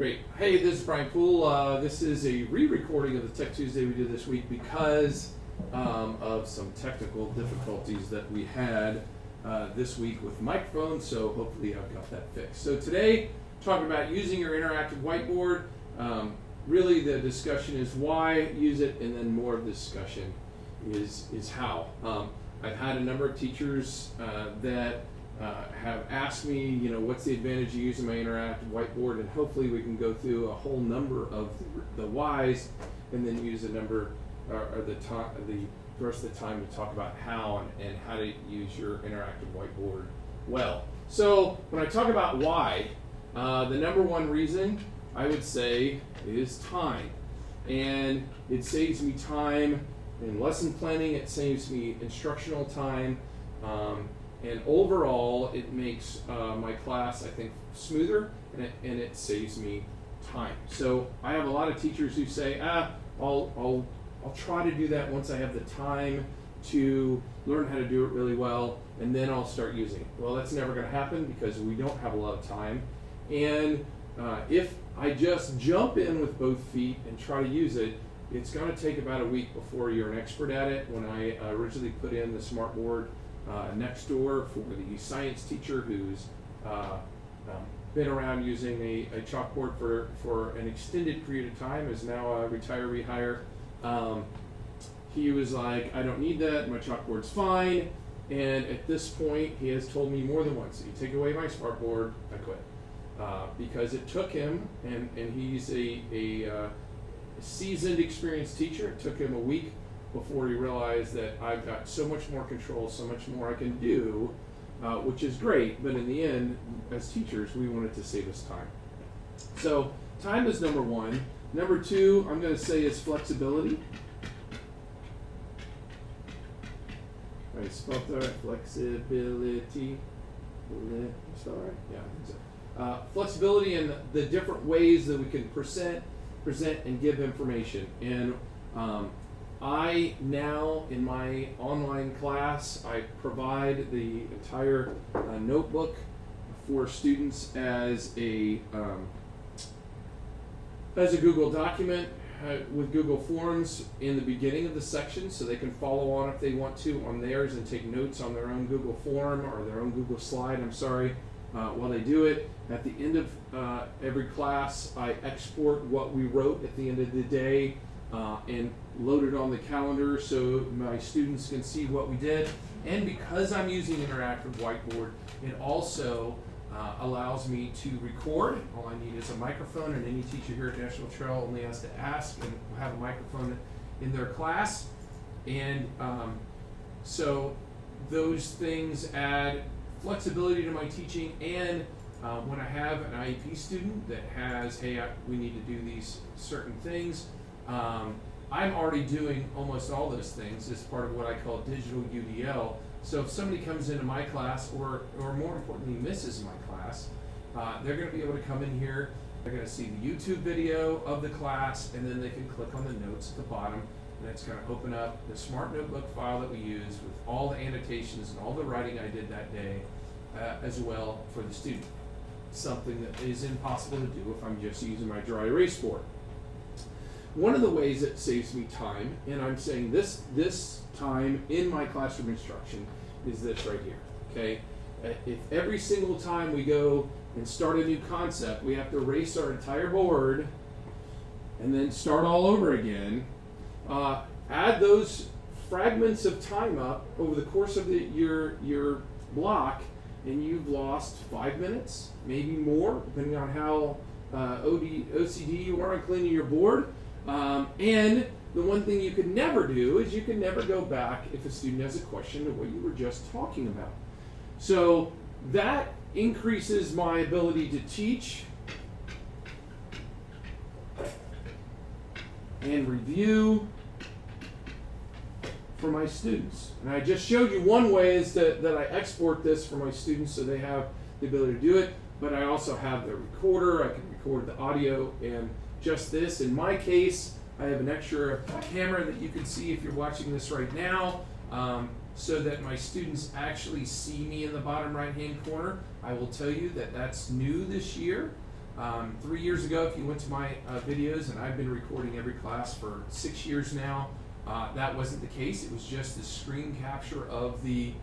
Great. Hey, this is Brian Poole. This is a re-recording of the Tech Tuesday we did this week because of some technical difficulties that we had this week with microphones, so hopefully I've got that fixed. So today, talking about using your interactive whiteboard. Really the discussion is why use it, and then more of the discussion is how. I've had a number of teachers that have asked me, what's the advantage of using my interactive whiteboard, and hopefully we can go through a whole number of the whys, and then use a number or the rest of the time to talk about how and how to use your interactive whiteboard well. So when I talk about why, the number one reason I would say is time, and it saves me time in lesson planning. It saves me instructional time. And overall, it makes my class, I think, smoother, and it saves me time. So I have a lot of teachers who say, I'll try to do that once I have the time to learn how to do it really well, and then I'll start using it. Well, that's never going to happen because we don't have a lot of time. And if I just jump in with both feet and try to use it, it's going to take about a week before you're an expert at it. When I originally put in the smartboard next door for the science teacher who's been around using a chalkboard for an extended period of time, is now a retiree hire. He was like, I don't need that, my chalkboard's fine. And at this point, he has told me more than once, you take away my smartboard, I quit. Because it took him, and he's a seasoned, experienced teacher, it took him a week before he realized that I've got so much more control, so much more I can do, which is great, but in the end, as teachers, we wanted to save us time. So time is number one. Number two, I'm going to say, is flexibility. I spelled that right, flexibility. Spell right? Yeah, I think so. Flexibility in the different ways that we can present and give information. And I now, in my online class, I provide the entire notebook for students as a Google document with Google Forms in the beginning of the section, so they can follow on if they want to on theirs and take notes on their own Google form or their own Google slide, while they do it. At the end of every class, I export what we wrote at the end of the day and load it on the calendar so my students can see what we did. And because I'm using Interactive Whiteboard, it also allows me to record. All I need is a microphone, and any teacher here at National Trail only has to ask and have a microphone in their class. And so those things add flexibility to my teaching. And when I have an IEP student that has, hey, we need to do these certain things, I'm already doing almost all those things as part of what I call digital UDL. So if somebody comes into my class, or more importantly misses my class, they're going to be able to come in here, they're going to see the YouTube video of the class, and then they can click on the notes at the bottom, and it's going to open up the Smart Notebook file that we use with all the annotations and all the writing I did that day as well for the student. Something that is impossible to do if I'm just using my dry erase board. One of the ways it saves me time, and I'm saying this time in my classroom instruction, is this right here, okay? If every single time we go and start a new concept, we have to erase our entire board and then start all over again, add those fragments of time up over the course of your block, and you've lost 5 minutes, maybe more, depending on how OCD you are on cleaning your board. And the one thing you can never do is you can never go back if a student has a question to what you were just talking about. So that increases my ability to teach and review for my students. And I just showed you one way is that I export this for my students so they have the ability to do it, but I also have the recorder. I can record the audio and just this. In my case, I have an extra camera that you can see if you're watching this right now, so that my students actually see me in the bottom right hand corner. I will tell you that that's new this year. 3 years ago, if you went to my videos, and I've been recording every class for 6 years now, that wasn't the case. It was just the screen capture of the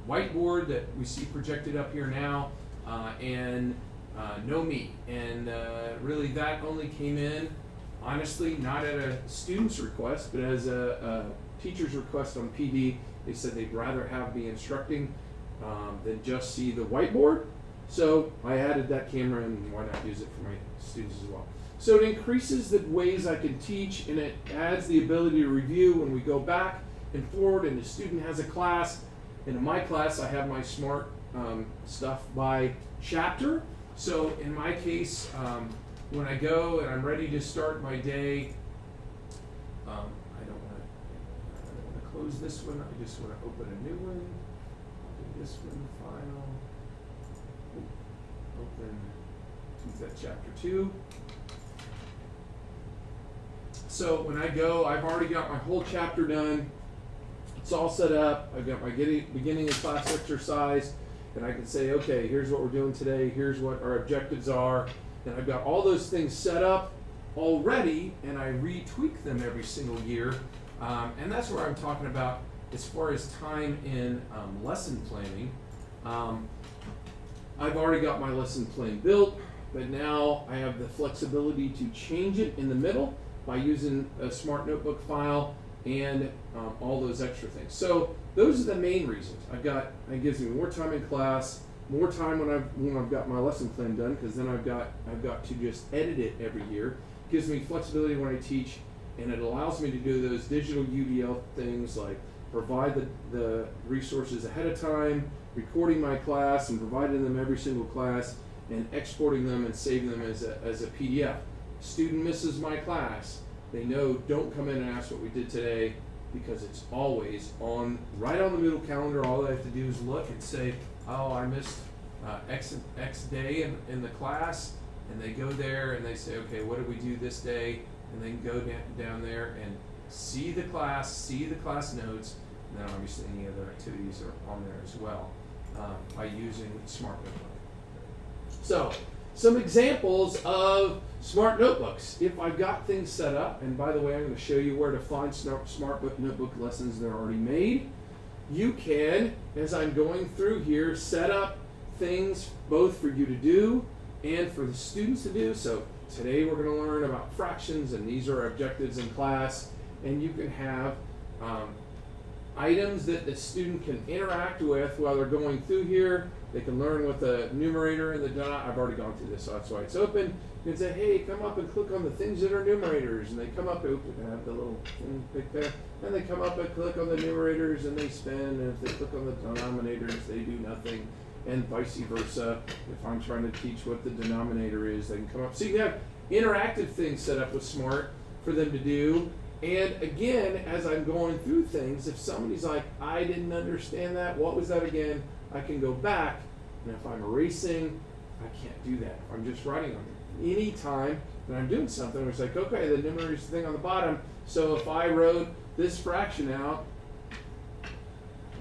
whiteboard that we see projected up here now, and no me. And really that only came in, honestly, not at a student's request, but as a teacher's request on PD. They said they'd rather have me instructing than just see the whiteboard. So I added that camera, and why not use it for my students as well. So it increases the ways I can teach, and it adds the ability to review when we go back and forward, and the student has a class. And in my class, I have my SMART stuff by chapter. So in my case, when I go and I'm ready to start my day, I don't want to close this one. I just want to open a new one. Do this one, file. Open that chapter 2. So when I go, I've already got my whole chapter done. It's all set up. I've got my beginning of class exercise, and I can say, okay, here's what we're doing today. Here's what our objectives are. And I've got all those things set up already, and I retweak them every single year. And that's where I'm talking about as far as time in lesson planning. I've already got my lesson plan built, but now I have the flexibility to change it in the middle by using a Smart Notebook file and all those extra things. So those are the main reasons. It gives me more time in class, more time when I've got my lesson plan done, because then I've got to just edit it every year. It gives me flexibility when I teach, and it allows me to do those digital UDL things like provide the resources ahead of time, recording my class and providing them every single class, and exporting them and saving them as a PDF. Student misses my class, they know, don't come in and ask what we did today, because it's always right on the Moodle calendar. All they have to do is look and say, oh, I missed X day in the class, and they go there and they say, okay, what did we do this day? And they can go down there and see the class notes, and then obviously any other activities are on there as well by using Smart Notebook. So, some examples of Smart Notebooks. If I've got things set up, and by the way, I'm going to show you where to find Smart Notebook lessons that are already made. You can, as I'm going through here, set up things both for you to do and for the students to do. So today we're going to learn about fractions, and these are objectives in class, and you can have items that the student can interact with while they're going through here. They can learn with the numerator and the denominator. I've already gone through this, so that's why it's open. You can say, hey, come up and click on the things that are numerators, and they come up, and have the little thing pick there, and they come up and click on the numerators, and they spin, and if they click on the denominators, they do nothing, and vice versa. If I'm trying to teach what the denominator is, they can come up. So you can have interactive things set up with Smart for them to do. And again, as I'm going through things, if somebody's like, I didn't understand that, what was that again? I can go back, and if I'm erasing, I can't do that. If I'm just writing on it. Any time that I'm doing something, it's like, okay, the numerator's the thing on the bottom, so if I wrote this fraction out,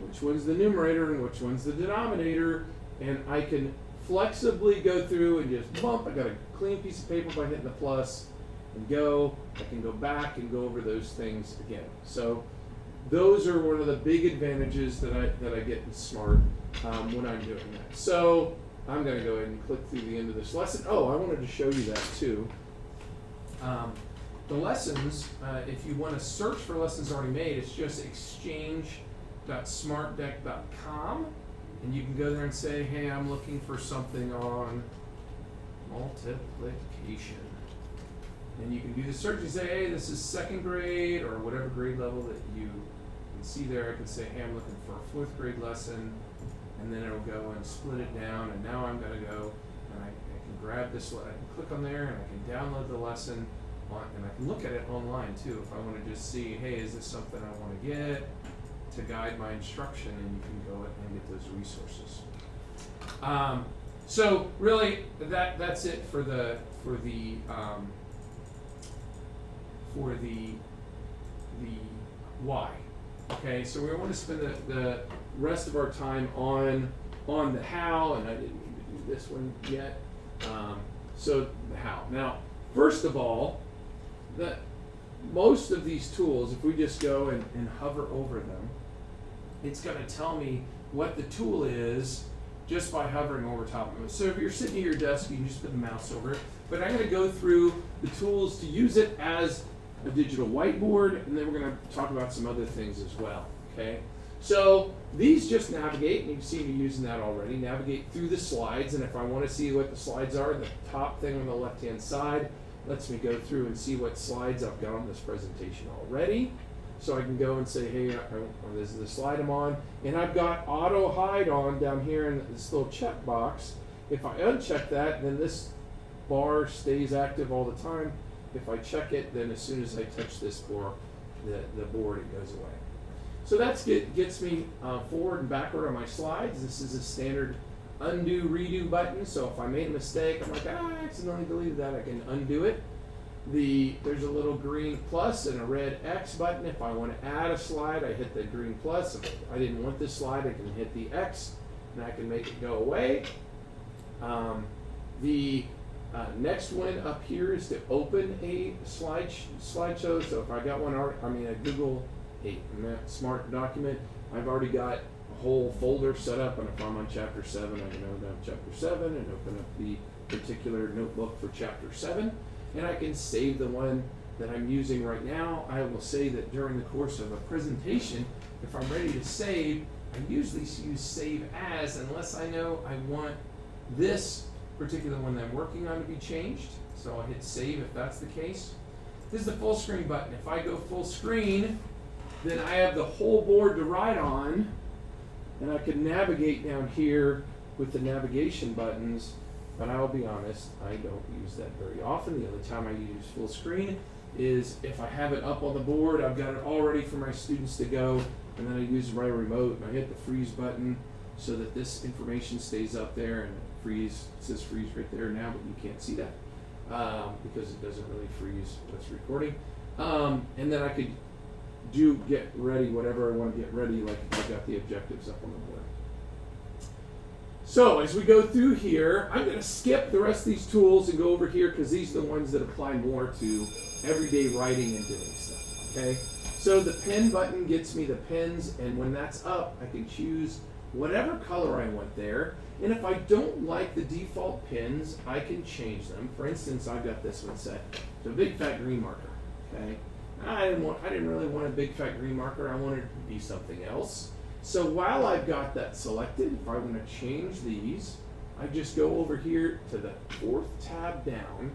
which one's the numerator and which one's the denominator, and I can flexibly go through and just bump, I got a clean piece of paper by hitting the plus, and go. I can go back and go over those things again. So those are one of the big advantages that I get in Smart when I'm doing that. So I'm going to go ahead and click through the end of this lesson. Oh, I wanted to show you that too. The lessons, if you want to search for lessons already made, it's just exchange.smartdeck.com, and you can go there and say, hey, I'm looking for something on multiplication. And you can do the search and say, hey, this is second grade, or whatever grade level that you can see there. I can say, hey, I'm looking for a fourth grade lesson, and then it'll go and split it down. And now I'm going to go and I can grab this, I can click on there, and I can download the lesson, and I can look at it online too if I want to just see, hey, is this something I want to get to guide my instruction, and you can go and get those resources. So really, that's it for the why. Okay, so we want to spend the rest of our time on the how, and I didn't need to do this one yet. So how? Now, first of all, most of these tools, if we just go and hover over them, it's going to tell me what the tool is just by hovering over top of it. So if you're sitting at your desk, you can just put the mouse over it. But I'm going to go through the tools to use it as a digital whiteboard, and then we're going to talk about some other things as well. Okay? So these just navigate, and you've seen me using that already, navigate through the slides, and if I want to see what the slides are, the top thing on the left-hand side lets me go through and see what slides I've got on this presentation already. So I can go and say, hey, this is the slide I'm on, and I've got auto hide on down here in this little check box. If I uncheck that, then this bar stays active all the time. If I check it, then as soon as I touch this bar, the board, it goes away. So that gets me forward and backward on my slides. This is a standard undo, redo button. So if I made a mistake, I'm like, I accidentally deleted that, I can undo it. There's a little green plus and a red X button. If I want to add a slide, I hit the green plus. If I didn't want this slide, I can hit the X, and I can make it go away. The next one up here is to open a slideshow. So if I got one, a Google Smart document, I've already got a whole folder set up, and if I'm on chapter 7, I can open up chapter 7 and open up the particular notebook for chapter 7, and I can save the one that I'm using right now. I will say that during the course of a presentation, if I'm ready to save, I usually use save as, unless I know I want this particular one that I'm working on to be changed. So I'll hit save if that's the case. This is the full screen button. If I go full screen, then I have the whole board to write on, and I can navigate down here with the navigation buttons, but I'll be honest, I don't use that very often. The only time I use full screen is if I have it up on the board, I've got it all ready for my students to go, and then I use my remote, and I hit the freeze button so that this information stays up there, and it says freeze right there now, but you can't see that because it doesn't really freeze what's recording. And then I could get ready whatever I want to get ready, like if I've got the objectives up on the board. So as we go through here, I'm going to skip the rest of these tools and go over here because these are the ones that apply more to everyday writing and doing stuff. Okay, so the pen button gets me the pens, and when that's up, I can choose whatever color I want there. And if I don't like the default pens, I can change them. For instance, I've got this one set to a big fat green marker. Okay, I didn't really want a big fat green marker. I wanted it to be something else. So while I've got that selected, if I want to change these, I just go over here to the 4th tab down,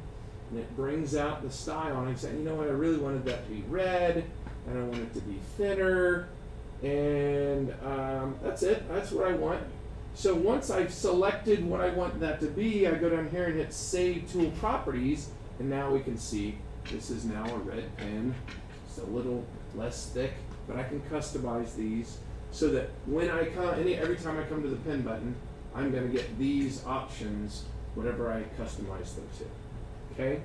and it brings out the style, and I say, you know what, I really wanted that to be red, and I want it to be thinner, and that's it. That's what I want. So once I've selected what I want that to be, I go down here and hit Save Tool Properties, and now we can see this is now a red pen. It's a little less thick, but I can customize these so that when I come, every time I come to the pen button, I'm going to get these options, whatever I customize them to. Okay?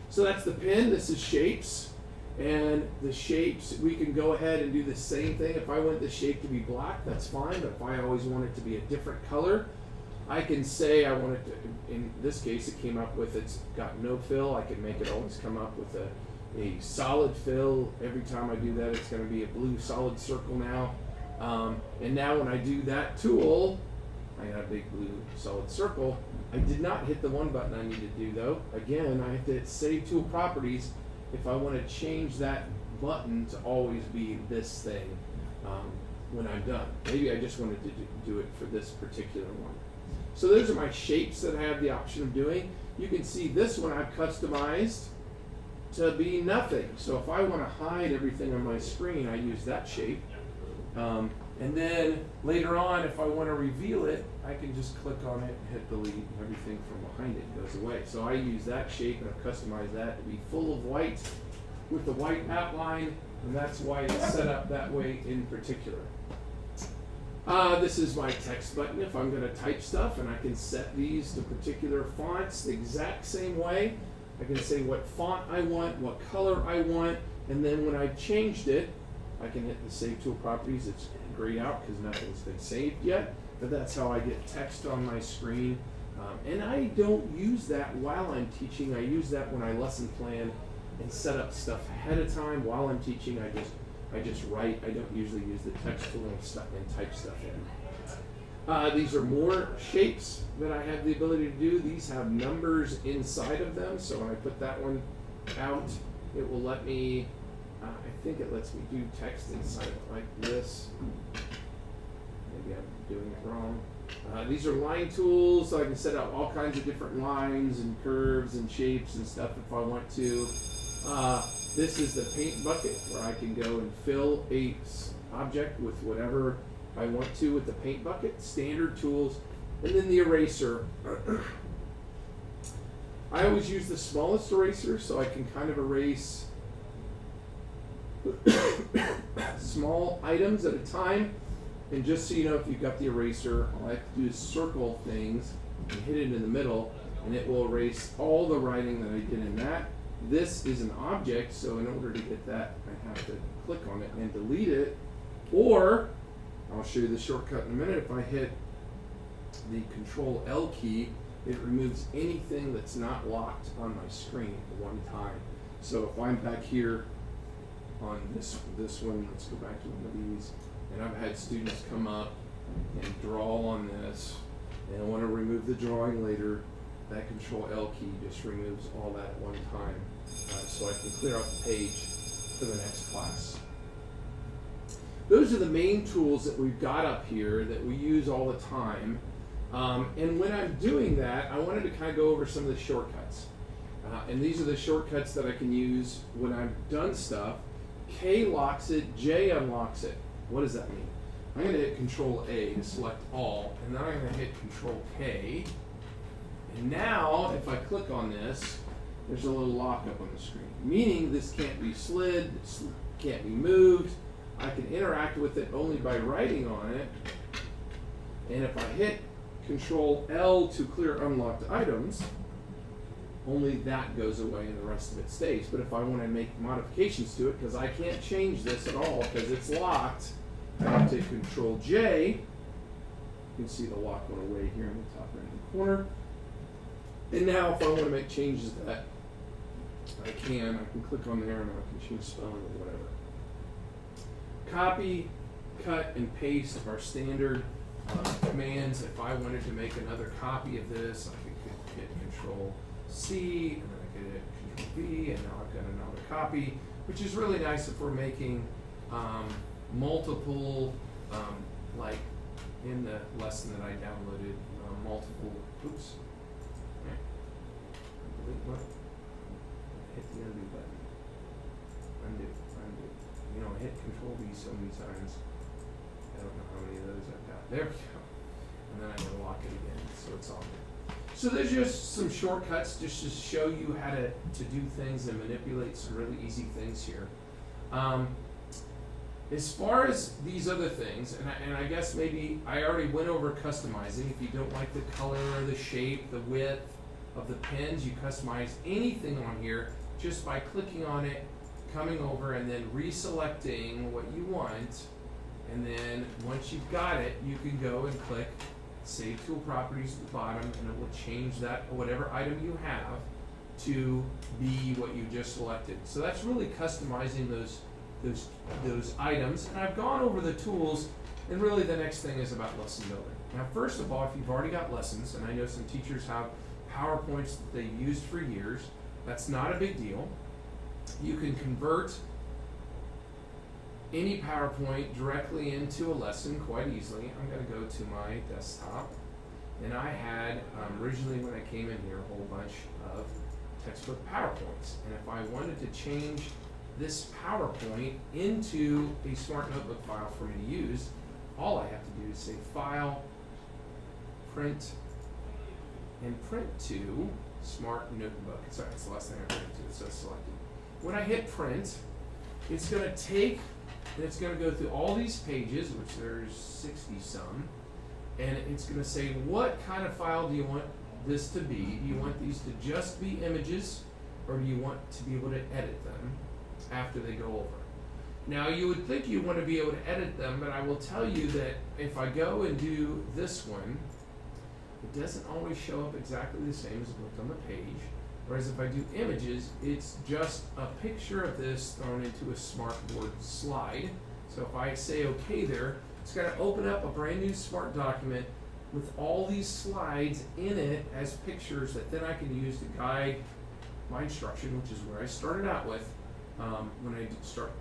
So that's the pen. This is shapes. And the shapes, we can go ahead and do the same thing. If I want the shape to be black, that's fine. But if I always want it to be a different color, I can say I want it to, in this case, it came up with, it's got no fill. I can make it always come up with a solid fill. Every time I do that, it's going to be a blue solid circle now. And now when I do that tool, I got a big blue solid circle. I did not hit the one button I need to do though. Again, I have to hit Save Tool Properties if I want to change that button to always be this thing when I'm done. Maybe I just wanted to do it for this particular one. So those are my shapes that I have the option of doing. You can see this one I've customized to be nothing. So if I want to hide everything on my screen, I use that shape. And then later on, if I want to reveal it, I can just click on it and hit delete, and everything from behind it goes away. So I use that shape, and I've customized that to be full of white with the white outline, and that's why it's set up that way in particular. This is my text button if I'm going to type stuff, and I can set these to particular fonts the exact same way. I can say what font I want, what color I want, and then when I've changed it, I can hit the Save Tool Properties. It's grayed out because nothing's been saved yet, but that's how I get text on my screen And I don't use that while I'm teaching. I use that when I lesson plan and set up stuff ahead of time. While I'm teaching, I just write. I don't usually use the text tool and type stuff in. These are more shapes that I have the ability to do. These have numbers inside of them, so when I put that one out, it will let me, I think it lets me do text inside it like this. Maybe I'm doing it wrong. These are line tools, so I can set up all kinds of different lines and curves and shapes and stuff if I want to. This is the paint bucket where I can go and fill a object with whatever I want to with the paint bucket, standard tools, and then the eraser. I always use the smallest eraser so I can kind of erase small items at a time. And just so you know, if you've got the eraser, all I have to do is circle things and hit it in the middle, and it will erase all the writing that I did in that. This is an object, so in order to get that, I have to click on it and delete it. Or, I'll show you the shortcut in a minute. If I hit the Control L key, it removes anything that's not locked on my screen at one time. So if I'm back here on this one, let's go back to one of these. And I've had students come up and draw on this, and I want to remove the drawing later. That Control L key just removes all that at one time, so I can clear out the page for the next class. Those are the main tools that we've got up here that we use all the time. And when I'm doing that, I wanted to kind of go over some of the shortcuts. And these are the shortcuts that I can use when I've done stuff. K locks it, J unlocks it. What does that mean? I'm going to hit Control A to select all, and then I'm going to hit Control K. And now, if I click on this, there's a little lock up on the screen, meaning this can't be slid, can't be moved. I can interact with it only by writing on it. And if I hit Control L to clear unlocked items, only that goes away and the rest of it stays. But if I want to make modifications to it, because I can't change this at all because it's locked, I have to hit Control J. You can see the lock went away here in the top right hand corner. And now if I want to make changes to that, I can click on there and I can change spelling or whatever. Copy, cut, and paste are standard commands. If I wanted to make another copy of this, I could hit Control C, and then I could hit Control V, and now I've got another copy, which is really nice if we're making multiple, like in the lesson that I downloaded, multiple, oops, okay. Delete what? Hit the undo button. Undo. You know, I hit Control V so many times. I don't know how many of those I've got. There we go. And then I'm going to lock it again, so it's all good. So there's just some shortcuts just to show you how to do things and manipulate some really easy things here. As far as these other things, and I guess maybe I already went over customizing. If you don't like the color, the shape, the width of the pens, you customize anything on here just by clicking on it, coming over, and then reselecting what you want. And then once you've got it, you can go and click Save Tool Properties at the bottom, and it will change that, whatever item you have, to be what you just selected. So that's really customizing those items. And I've gone over the tools, and really the next thing is about lesson building. Now, first of all, if you've already got lessons, and I know some teachers have PowerPoints that they've used for years, that's not a big deal. You can convert any PowerPoint directly into a lesson quite easily. I'm going to go to my desktop, and I had originally when I came in here a whole bunch of textbook PowerPoints, and if I wanted to change this PowerPoint into a Smart Notebook file for me to use, all I have to do is say File, Print, and print to Smart Notebook. Sorry, it's the last thing I printed to, so it's selected. When I hit print, it's going to take, and it's going to go through all these pages, which there's 60 some, and it's going to say, what kind of file do you want this to be? Do you want these to just be images, or do you want to be able to edit them after they go over? Now, you would think you want to be able to edit them, but I will tell you that if I go and do this one, it doesn't always show up exactly the same as it looked on the page. Whereas if I do images, it's just a picture of this thrown into a smartboard slide. So if I say OK there, it's going to open up a brand new Smart document with all these slides in it as pictures that then I can use to guide my instruction, which is where I started out with when I start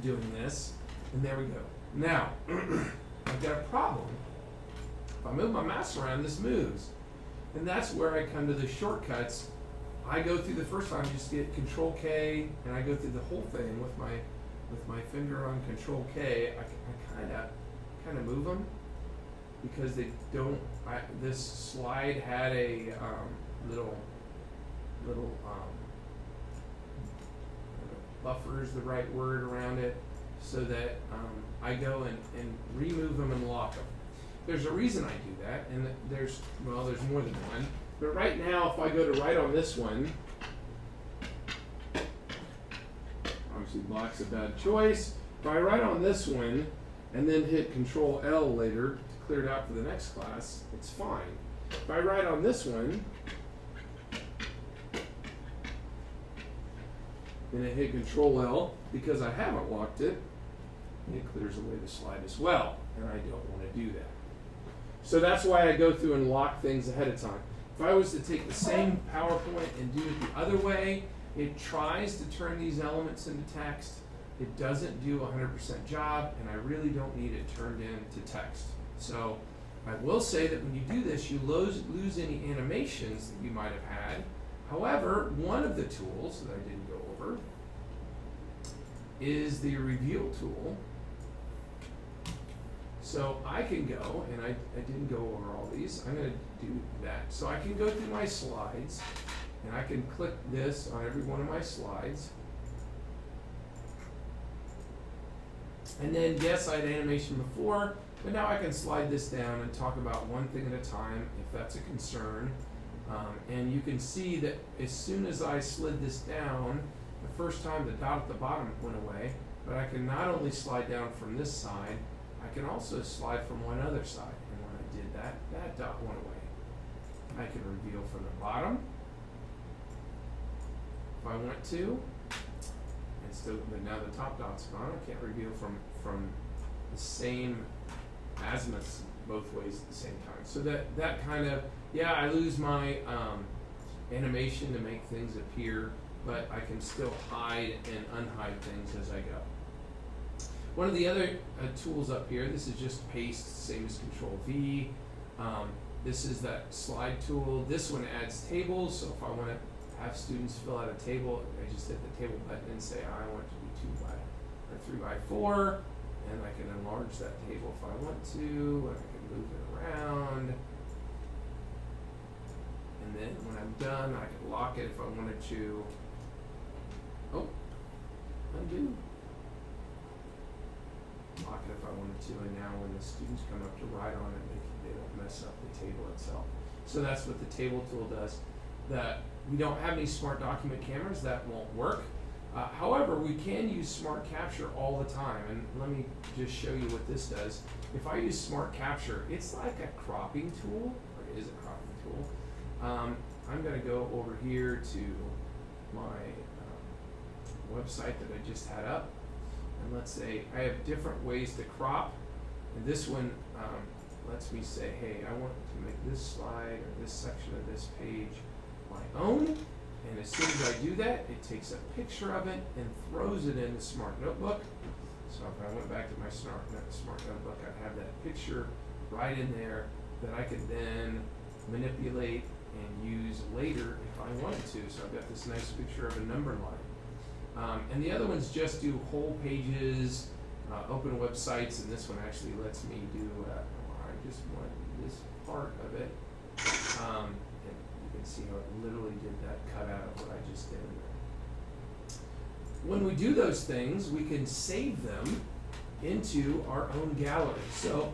doing this. And there we go. Now, I've got a problem. If I move my mouse around, this moves. And that's where I come to the shortcuts. I go through the first time, just get Control K, and I go through the whole thing with my finger on Control K. I kind of move them because they don't. This slide had a little buffer is the right word around it, so that I go and remove them and lock them. There's a reason I do that, and there's more than one. But right now, if I go to write on this one, obviously block's a bad choice. If I write on this one and then hit Control L later to clear it out for the next class, it's fine. If I write on this one, then I hit Control L, because I haven't locked it, it clears away the slide as well, and I don't want to do that. So that's why I go through and lock things ahead of time. If I was to take the same PowerPoint and do it the other way, it tries to turn these elements into text. It doesn't do a 100% job, and I really don't need it turned into text. So I will say that when you do this, you lose any animations that you might have had. However, one of the tools that I didn't go over is the reveal tool. So I can go, and I didn't go over all these, I'm going to do that. So I can go through my slides, and I can click this on every one of my slides. And then, yes, I had animation before, but now I can slide this down and talk about one thing at a time if that's a concern. And you can see that as soon as I slid this down, the first time the dot at the bottom went away, but I can not only slide down from this side, I can also slide from one other side. And when I did that, that dot went away. I can reveal from the bottom if I want to. And still, but now the top dot's gone. I can't reveal from the same azimuths both ways at the same time. So that kind of, yeah, I lose my animation to make things appear, but I can still hide and unhide things as I go. One of the other tools up here, this is just paste, same as Control V. This is that slide tool. This one adds tables, so if I want to have students fill out a table, I just hit the table button and say I want it to be 2 by or 3 by 4, and I can enlarge that table if I want to, and I can move it around. And then when I'm done, I can lock it if I wanted to. Oh, undo. Lock it if I wanted to, and now when the students come up to write on it, they don't mess up the table itself. So that's what the table tool does. That we don't have any smart document cameras, that won't work. However, we can use Smart Capture all the time, and let me just show you what this does. If I use Smart Capture, it's like a cropping tool, or it is a cropping tool. I'm going to go over here to my website that I just had up, and let's say I have different ways to crop, and this one lets me say, hey, I want to make this slide or this section of this page my own. And as soon as I do that, it takes a picture of it and throws it in the Smart Notebook. So if I went back to my Smart Notebook, I'd have that picture right in there that I could then manipulate and use later if I wanted to. So I've got this nice picture of a number line. And the other ones just do whole pages, open websites, and this one actually lets me do, I just want this part of it. You can see how it literally did that cut out of what I just did. When we do those things, we can save them into our own gallery. So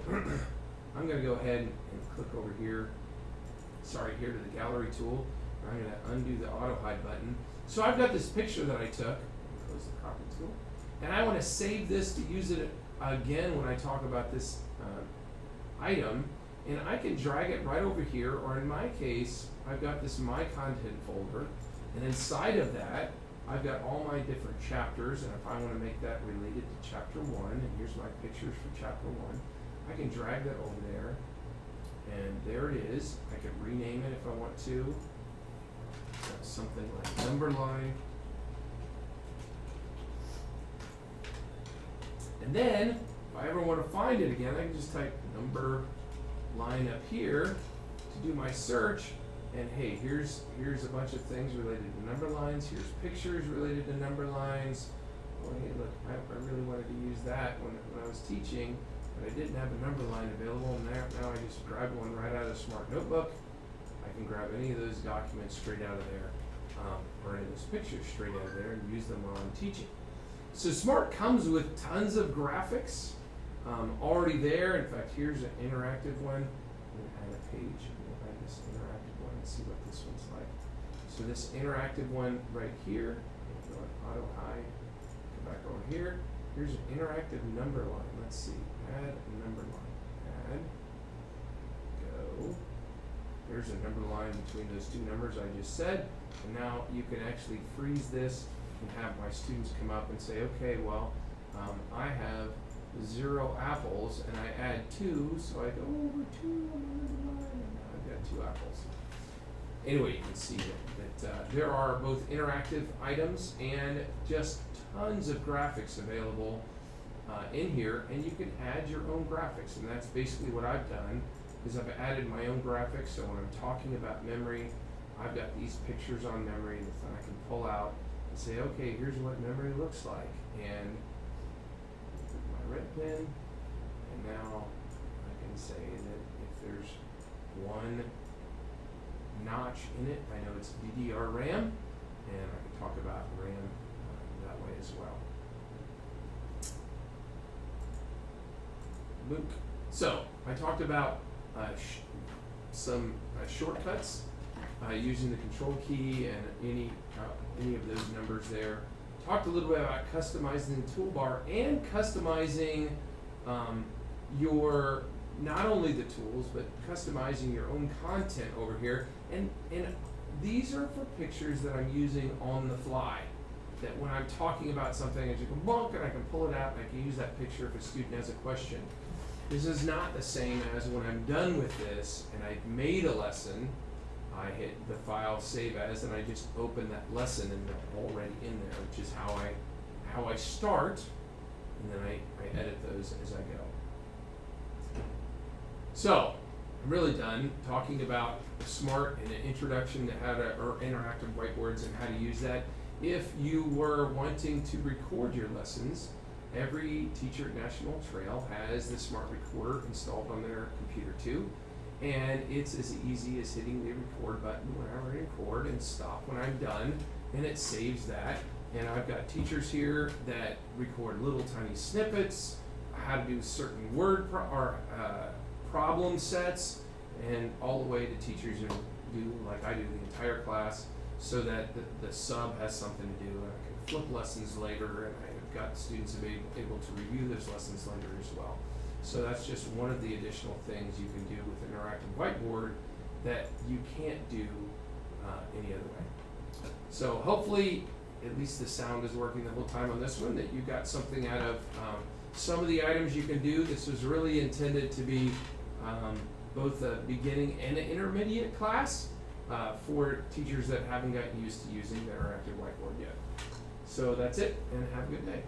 I'm going to go ahead and click over here, here to the gallery tool. I'm going to undo the auto hide button. So I've got this picture that I took, close the copy tool, and I want to save this to use it again when I talk about this item. and I can drag it right over here, or in my case, I've got this My Content folder, and inside of that, I've got all my different chapters, and if I want to make that related to chapter 1, and here's my pictures for chapter 1, I can drag that over there, and there it is. I can rename it if I want to. Something like number line. And then, if I ever want to find it again, I can just type number line up here to do my search. And hey, here's a bunch of things related to number lines. Here's pictures related to number lines. Well, hey, look, I really wanted to use that when I was teaching, but I didn't have a number line available. Now I just grabbed one right out of Smart Notebook. I can grab any of those documents straight out of there, or any of those pictures straight out of there, and use them while I'm teaching. So Smart comes with tons of graphics already there. In fact, here's an interactive one. I'm going to add a page. We'll add this interactive one and see what this one's like. So this interactive one right here, go on auto hide, go back over here. Here's an interactive number line. Let's see, add a number line, add, go. There's a number line between those two numbers I just said. And now you can actually freeze this and have my students come up and say, okay, well, I have 0 apples, and I add 2, so I go over 2 on the number line, and now I've got 2 apples. Anyway, you can see that there are both interactive items and just tons of graphics available in here, and you can add your own graphics, and that's basically what I've done, is I've added my own graphics. So when I'm talking about memory, I've got these pictures on memory that I can pull out and say, okay, here's what memory looks like, and my red pen, and now I can say that if there's one notch in it, I know it's DDR RAM, and I can talk about RAM that way as well. Luke. So I talked about some shortcuts using the control key and any of those numbers there. Talked a little bit about customizing the toolbar and customizing your, not only the tools, but customizing your own content over here. And these are for pictures that I'm using on the fly. That when I'm talking about something, I just go bonk and I can pull it out and I can use that picture if a student has a question. This is not the same as when I'm done with this and I've made a lesson, I hit the file save as, and I just open that lesson and they're already in there, which is how I start, and then I edit those as I go. So I'm really done talking about Smart and an introduction to how to, or interactive whiteboards and how to use that. If you were wanting to record your lessons, every teacher at National Trail has the Smart Recorder installed on their computer too. And it's as easy as hitting the record button when I record and stop when I'm done, and it saves that. And I've got teachers here that record little tiny snippets, how to do certain word problem sets, and all the way to teachers who do, like I do, the entire class, so that the sub has something to do. And I can flip lessons later, and I've got students able to review those lessons later as well. So that's just one of the additional things you can do with Interactive Whiteboard that you can't do any other way. So hopefully, at least the sound is working the whole time on this one, that you got something out of some of the items you can do. This was really intended to be both a beginning and an intermediate class for teachers that haven't gotten used to using the Interactive Whiteboard yet. So that's it, and have a good day.